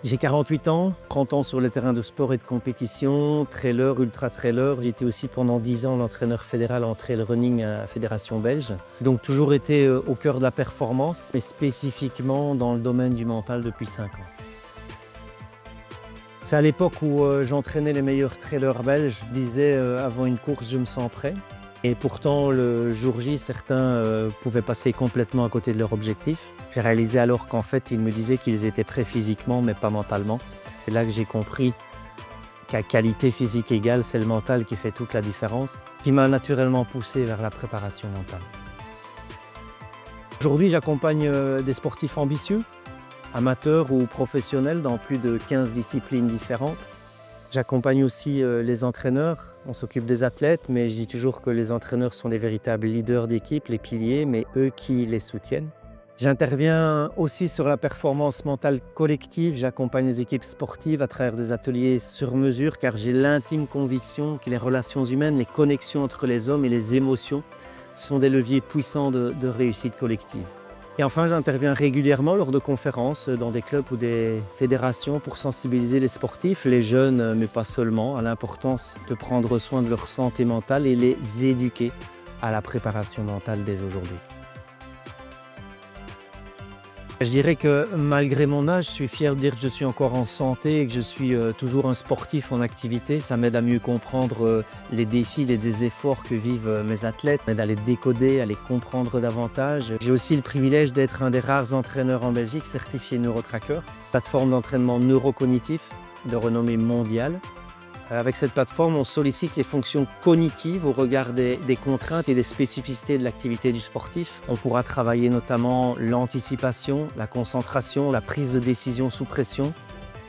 J'ai 48 ans, 30 ans sur les terrains de sport et de compétition, trailer, ultra-trailer. J'étais aussi pendant 10 ans l'entraîneur fédéral en trail running à la fédération belge. Donc toujours été au cœur de la performance, mais spécifiquement dans le domaine du mental depuis 5 ans. C'est à l'époque où j'entraînais les meilleurs trailers belges. Je disais avant une course, je me sens prêt. Et pourtant, le jour J, certains pouvaient passer complètement à côté de leur objectif. J'ai réalisé alors qu'en fait, ils me disaient qu'ils étaient prêts physiquement, mais pas mentalement. C'est là que j'ai compris qu'à qualité physique égale, c'est le mental qui fait toute la différence, qui m'a naturellement poussé vers la préparation mentale. Aujourd'hui, j'accompagne des sportifs ambitieux, amateurs ou professionnels dans plus de 15 disciplines différentes. J'accompagne aussi les entraîneurs, on s'occupe des athlètes, mais je dis toujours que les entraîneurs sont les véritables leaders d'équipe, les piliers, mais eux qui les soutiennent. J'interviens aussi sur la performance mentale collective, j'accompagne les équipes sportives à travers des ateliers sur mesure car j'ai l'intime conviction que les relations humaines, les connexions entre les hommes et les émotions sont des leviers puissants de réussite collective. Et enfin, j'interviens régulièrement lors de conférences dans des clubs ou des fédérations pour sensibiliser les sportifs, les jeunes, mais pas seulement, à l'importance de prendre soin de leur santé mentale et les éduquer à la préparation mentale dès aujourd'hui. Je dirais que malgré mon âge, je suis fier de dire que je suis encore en santé et que je suis toujours un sportif en activité. Ça m'aide à mieux comprendre les défis, les efforts que vivent mes athlètes, m'aide à les décoder, à les comprendre davantage. J'ai aussi le privilège d'être un des rares entraîneurs en Belgique certifié NeuroTracker, plateforme d'entraînement neurocognitif de renommée mondiale. Avec cette plateforme, on sollicite les fonctions cognitives au regard des contraintes et des spécificités de l'activité du sportif. On pourra travailler notamment l'anticipation, la concentration, la prise de décision sous pression.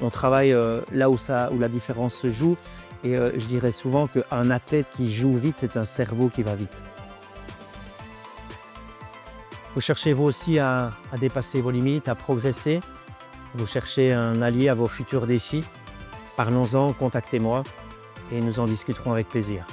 On travaille là où la différence se joue. Et je dirais souvent qu'un athlète qui joue vite, c'est un cerveau qui va vite. Vous cherchez vous aussi à dépasser vos limites, à progresser. Vous cherchez un allié à vos futurs défis. Parlons-en, contactez-moi et nous en discuterons avec plaisir.